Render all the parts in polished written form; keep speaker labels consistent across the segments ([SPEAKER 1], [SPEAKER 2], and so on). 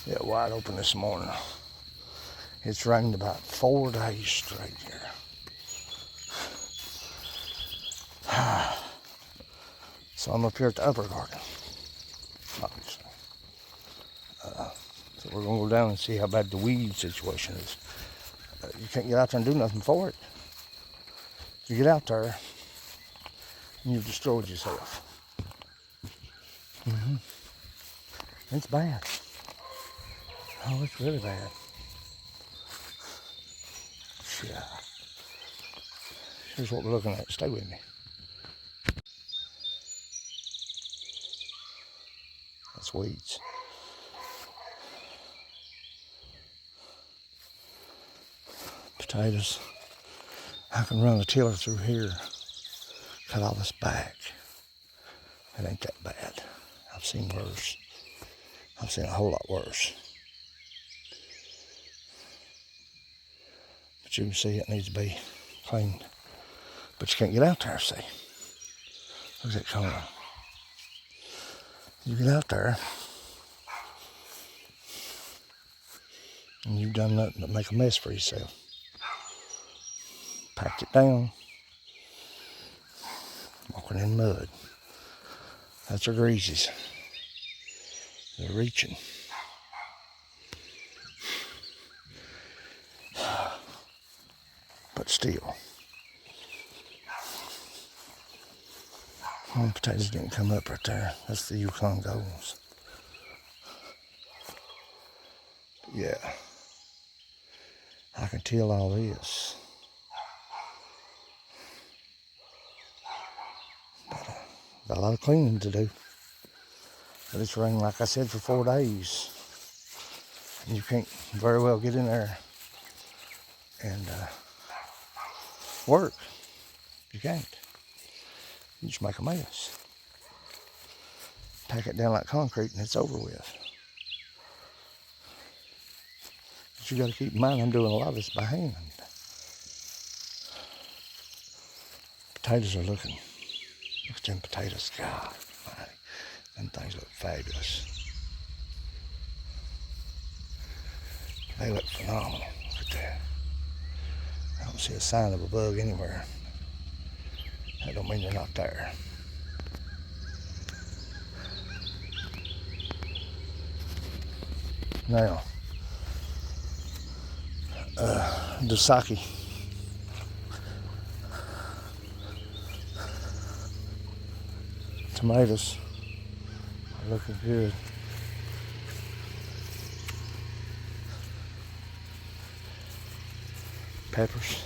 [SPEAKER 1] Yeah, wide open this morning. It's rained about 4 days straight here. So I'm up here at the upper garden, obviously. So we're gonna go down and see how bad the weed situation is. You can't get out there and do nothing for it. You get out there and you've destroyed yourself. It's bad. Oh, it's really bad. Yeah. Here's what we're looking at. Stay with me. That's weeds. Potatoes. I can run a tiller through here, cut all this back. It ain't that bad. I've seen worse. I've seen a whole lot worse. But you can see it needs to be cleaned. But you can't get out there, see. Look at that corner. You get out there, and you've done nothing but make a mess for yourself. Packed it down, walking in mud. That's our greasies. They're reaching. But still. Oh, potatoes didn't come up right there. That's the Yukon Golds. Yeah. I can tell all this. But got a lot of cleaning to do. But it's rained, like I said, for 4 days. And you can't very well get in there and work. You can't. You just make a mess. Pack it down like concrete and it's over with. But you got to keep in mind, I'm doing a lot of this by hand. Potatoes are looking. Look at them potatoes. God, them things look fabulous. They look phenomenal. Look at that. I don't see a sign of a bug anywhere. That don't mean they're not there. Now, Dosaki. Tomatoes are looking good. Peppers.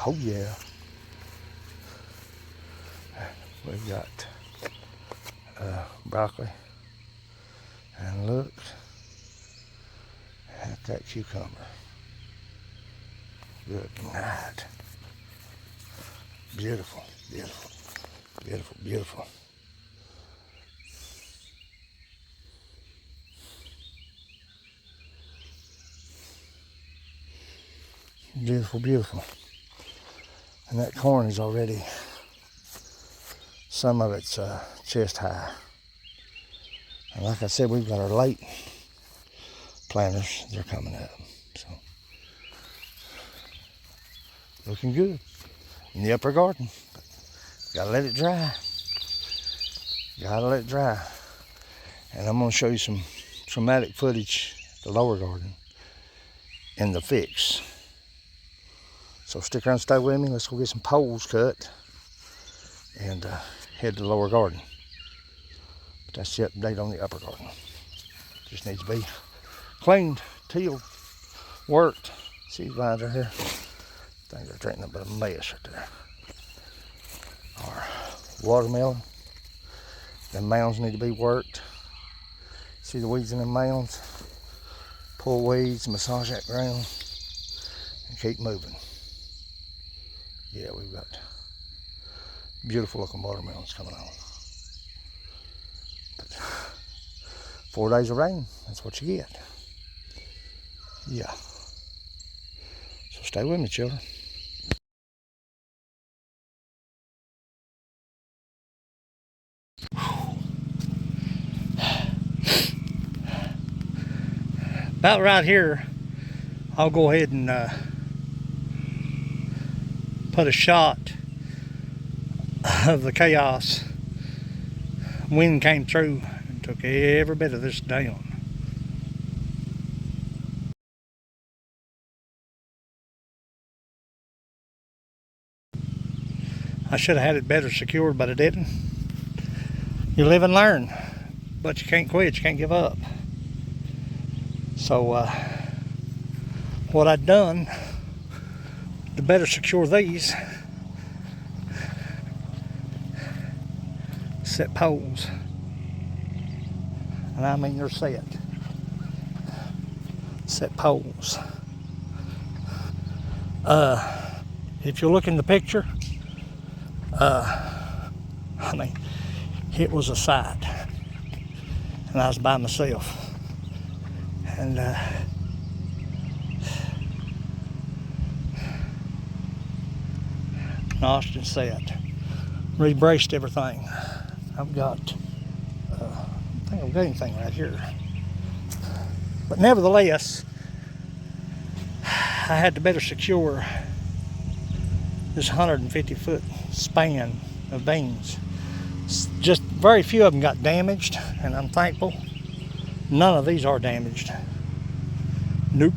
[SPEAKER 1] Oh yeah. We've got broccoli. And look at that cucumber. Good night. Beautiful, beautiful, beautiful, beautiful. Beautiful, beautiful. And that corn is already, some of it's chest high. And like I said, we've got our late planters. They're coming up. So, looking good in the upper garden. But gotta let it dry. Gotta let it dry. And I'm gonna show you some traumatic footage at the lower garden in the fix. So stick around and stay with me. Let's go get some poles cut and head to the lower garden. But that's the update on the upper garden. Just needs to be cleaned, tilled, worked. See these vines right here? Things are turning up a mess right there. Our watermelon. The mounds need to be worked. See the weeds in the mounds? Pull weeds, massage that ground, and keep moving. Yeah, we've got beautiful looking watermelons coming on. But 4 days of rain, that's what you get. Yeah. So stay with me, children. about right here, I'll go ahead and put a shot of the chaos. Wind came through and took every bit of this down. I should have had it better secured, but I didn't. You live and learn, but you can't quit, you can't give up. So what I've done to better secure these, set poles, and I mean they're set poles. If you look in the picture, I mean, it was a sight, and I was by myself, and nosed and set, rebraced everything. I've got, I think I've got anything right here, but nevertheless, I had to better secure this 150-foot span of beams. Just very few of them got damaged, and I'm thankful none of these are damaged. Nope.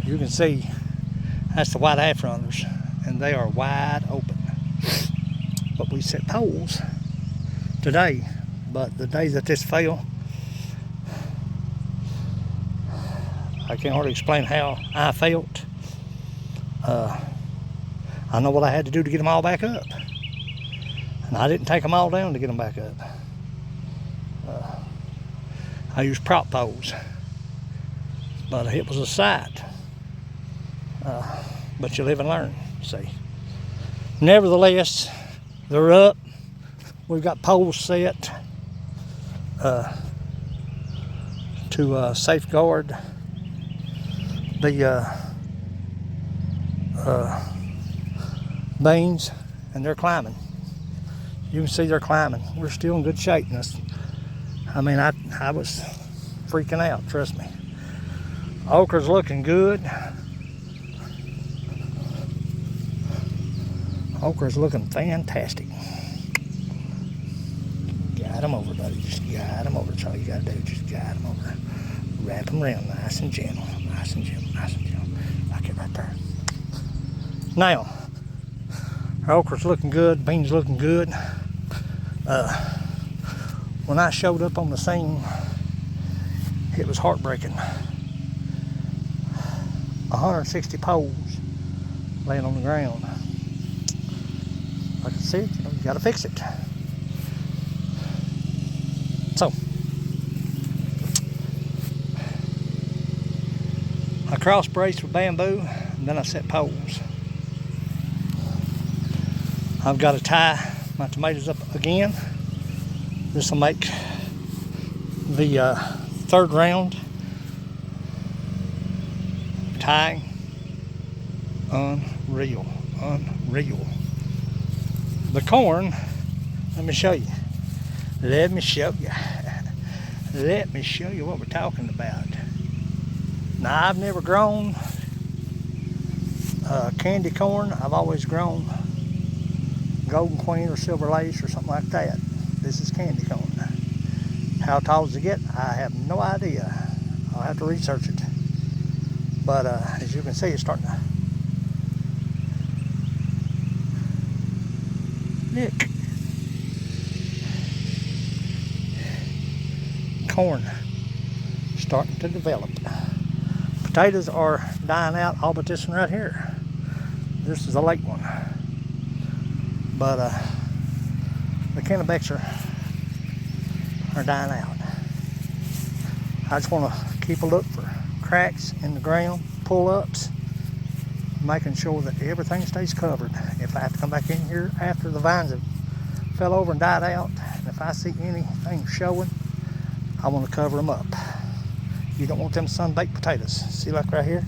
[SPEAKER 1] You can see that's the white half runners, and they are wide open. But we set poles today, but the day that this fell, I can't hardly explain how I felt. I know what I had to do to get them all back up, and I didn't take them all down to get them back up. I used prop poles, but it was a sight. But you live and learn, see. Nevertheless, they're up. We've got poles set to safeguard the beans, and they're climbing. You can see they're climbing. We're still in good shape. I mean, I was freaking out, trust me. Okra's looking good. Okra's looking fantastic. Guide them over, buddy. Just guide them over. That's all you gotta do. Just guide them over. Wrap them around nice and gentle. Nice and gentle, nice and gentle. Like it right there. Now, our okra's looking good, beans looking good. When I showed up on the scene, it was heartbreaking. 160 poles laying on the ground. Like I said, you gotta fix it. So, I cross braced with bamboo, and then I set poles. I've got to tie my tomatoes up again. This will make the third round tying unreal. The corn, let me show you. Let me show you what we're talking about. Now, I've never grown candy corn. I've always grown Golden Queen or Silver Lace or something like that. This is candy corn. How tall does it get? I have no idea. I'll have to research it. But as you can see, it's starting to look. Corn starting to develop. Potatoes are dying out, all but this one right here. This is a late one. But the Kennebecks are dying out. I just want to keep a look for cracks in the ground, pull-ups, making sure that everything stays covered. If I have to come back in here after the vines have fell over and died out, and if I see anything showing, I want to cover them up. You don't want them sun-baked potatoes. See, like right here?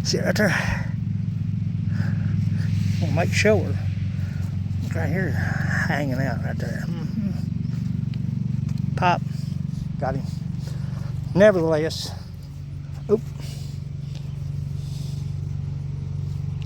[SPEAKER 1] See right there? I want to make sure. Look right here, hanging out right there. Pop, got him. Nevertheless,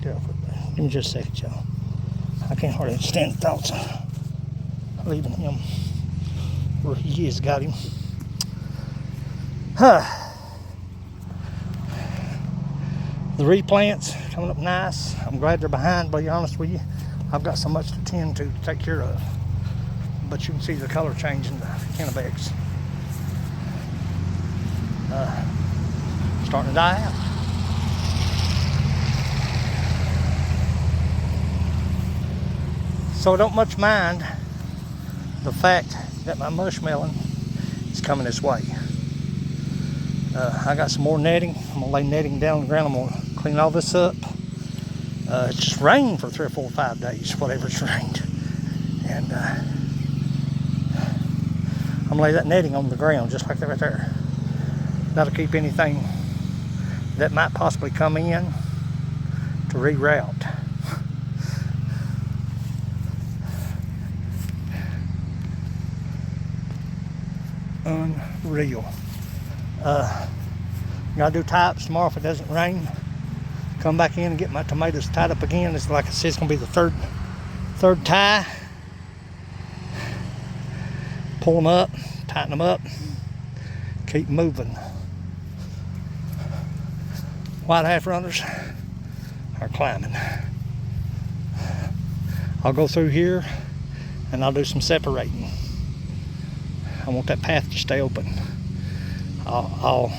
[SPEAKER 1] Get off it. Give me just a second, y'all. I can't hardly understand the thoughts of leaving him where he is. Got him. The replants coming up nice. I'm glad they're behind, to be honest with you. I've got so much to tend to take care of. But you can see the color change in the Kennebecs. Starting to die out. So I don't much mind the fact that my mushmelon is coming this way. I got some more netting. I'm gonna lay netting down on the ground. I'm gonna clean all this up. It's just rained for 3 or 4 or 5 days, whatever it's rained. And I'm gonna lay that netting on the ground just like that right there. That'll keep anything that might possibly come in to reroute. Unreal. Gotta do types tomorrow if it doesn't rain. Come back in and get my tomatoes tied up again. It's like I said, it's gonna be the third tie. Pull them up, tighten them up, keep moving. White half runners are climbing. I'll go through here and I'll do some separating. I want that path to stay open. I'll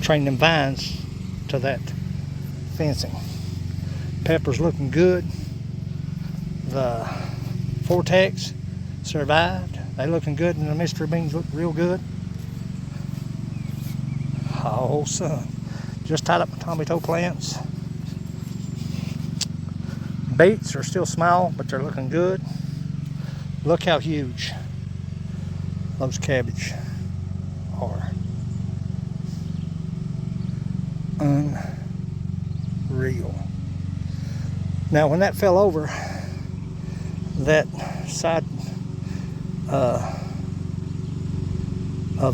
[SPEAKER 1] train them vines to that fencing. Pepper's looking good. The fortex survived. They looking good, and the mystery beans look real good. Oh, son. Just tied up my tomato plants. Beets are still small, but they're looking good. Look how huge those cabbage are. Unreal. Now, when that fell over, that side of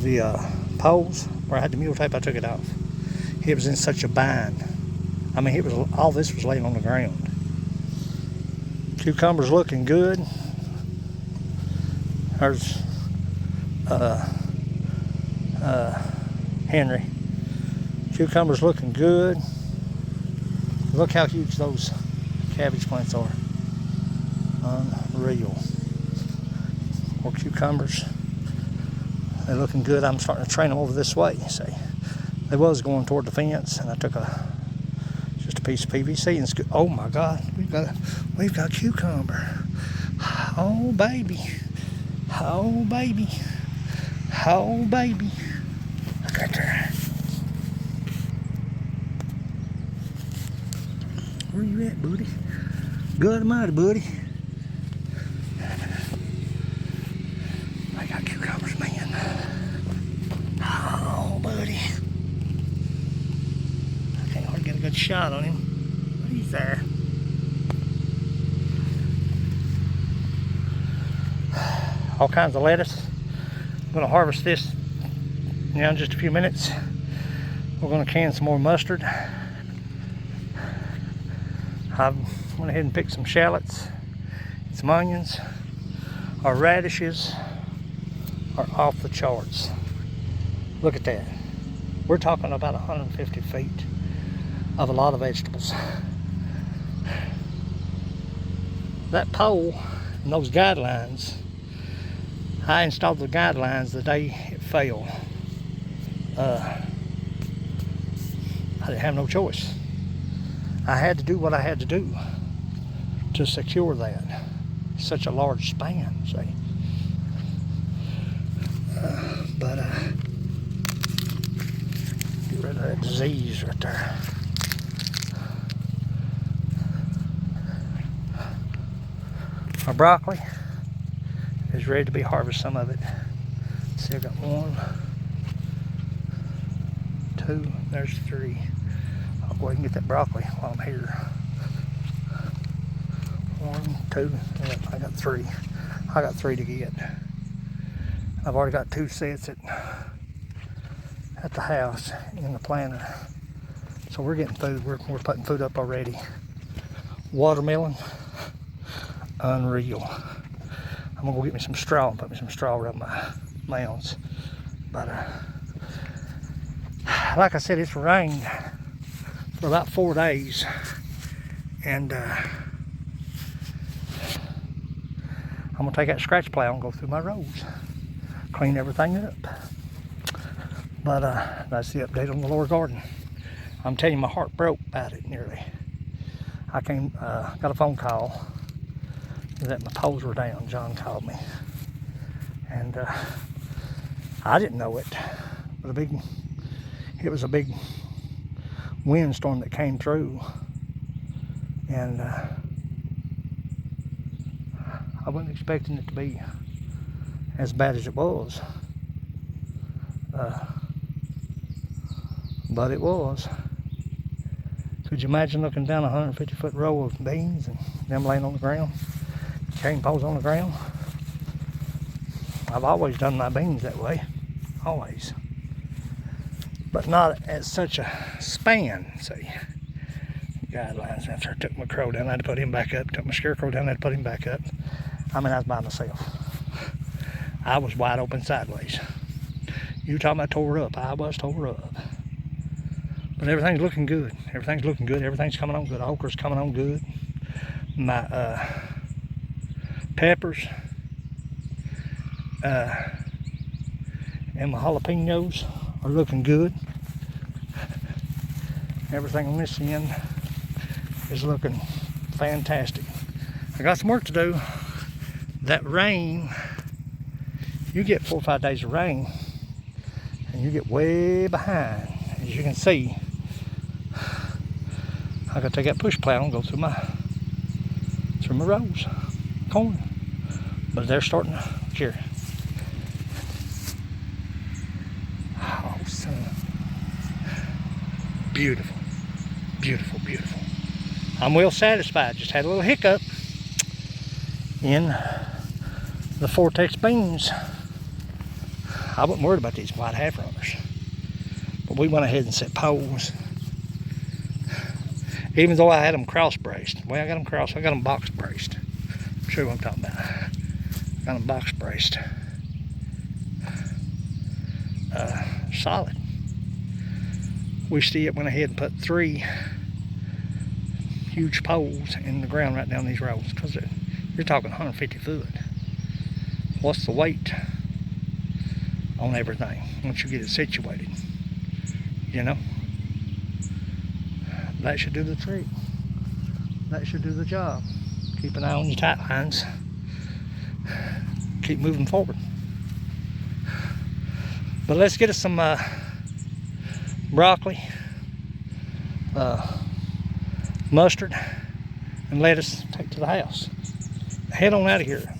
[SPEAKER 1] the poles where I had the mule tape, I took it off. It was in such a bind. I mean, it was all this was laying on the ground. Cucumbers looking good. There's Henry. Cucumbers looking good. Look how huge those cabbage plants are. Unreal. More cucumbers. They're looking good. I'm starting to train them over this way. See, they was going toward the fence, and I took just a piece of PVC and oh my God, we've got cucumber. Oh baby, oh baby, oh baby. Look right there. Where you at, buddy? Good almighty, buddy. I got cucumbers, man. Oh, buddy. I can't hardly get a good shot on him. He's there. All kinds of lettuce. I'm going to harvest this now in just a few minutes. We're going to can some more mustard. I went ahead and picked some shallots, some onions. Our radishes are off the charts. Look at that. We're talking about 150 feet of a lot of vegetables. That pole and those guidelines, I installed the guidelines the day it fell. I didn't have no choice. I had to do what I had to do to secure that. Such a large span, see. Get rid of that disease right there. Our broccoli is ready to be harvested, some of it. See, I've got 1, 2, there's 3. I'll go ahead and get that broccoli while I'm here. 1, 2, yep, I got 3. I got 3 to get. I've already got 2 sets at the house in the planter. So we're getting food. We're putting food up already. Watermelon, unreal. I'm gonna go get me some straw and put me some straw around my mounds. But like I said, it's rained for about 4 days, and I'm gonna take that scratch plow and go through my rows, clean everything up. But that's the update on the lower garden. I'm telling you, my heart broke about it nearly. I got a phone call that my poles were down. John called me, and I didn't know it, but it was a big windstorm that came through, and I wasn't expecting it to be as bad as it was, but it was. Could you imagine looking down a 150-foot row of beans and them laying on the ground, cane poles on the ground? I've always done my beans that way, always, but not at such a span. See, guidelines. After I took my crow down, I had to put him back up. Took my scarecrow down, I had to put him back up. I mean, I was by myself. I was wide open sideways. You talking about tore up? I was tore up. But everything's looking good. Everything's looking good. Everything's coming on good. Okra's coming on good. My peppers and my jalapenos are looking good. Everything on this end is looking fantastic. I got some work to do. That rain, you get 4 or 5 days of rain, and you get way behind. As you can see, I gotta take that push plow and go through my rows, corn. But they're starting to cure. Oh, son. Beautiful, beautiful, beautiful. I'm well satisfied. Just had a little hiccup in the fortex beans. I wasn't worried about these white half runners, but we went ahead and set poles. Even though I had them cross braced. Well, I got them box braced. I'm sure what I'm talking about. I got them box braced. Solid. We still went ahead and put 3 huge poles in the ground right down these rows, because you're talking 150 foot. What's the weight on everything once you get it situated? You know? That should do the trick. That should do the job. Keep an eye on your tight lines. Keep moving forward. But let's get us some broccoli, mustard, and lettuce. Take to the house. Head on out of here.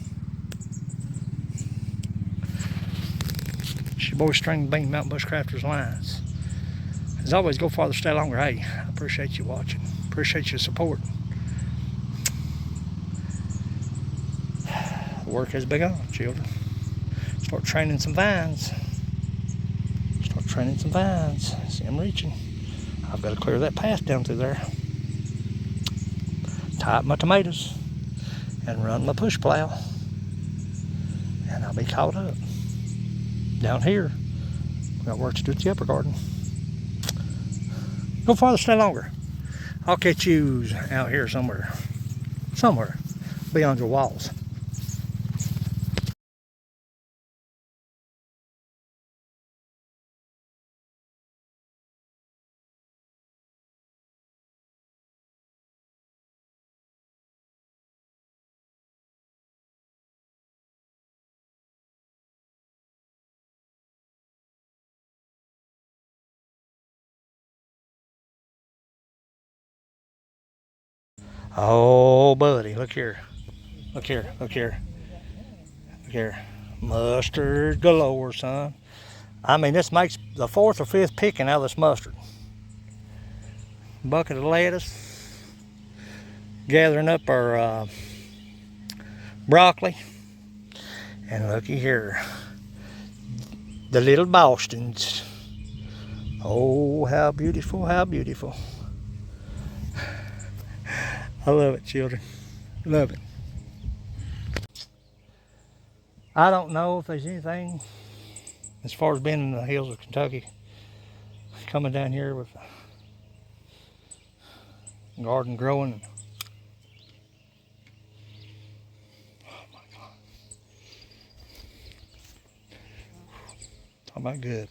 [SPEAKER 1] It's your boy String Bean, Mountain Bushcrafters Lines. As always, go farther, stay longer. Hey, I appreciate you watching. Appreciate your support. The work has begun, children. Start training some vines. Start training some vines. See them reaching. I've got to clear that path down through there. Tie up my tomatoes and run my push plow. And I'll be caught up. Down here, we got work to do at the upper garden. Go farther, stay longer. I'll catch you out here somewhere beyond your walls. Oh, buddy, look here. Look here, look here. Look here. Mustard galore, son. I mean, this makes the 4th or 5th picking out of this mustard. Bucket of lettuce. Gathering up our broccoli. And looky here. The little Bostons Oh, how beautiful, how beautiful. I love it, children. Love it. I don't know if there's anything as far as being in the hills of Kentucky, coming down here with a garden growing. Oh my God. Talking about good.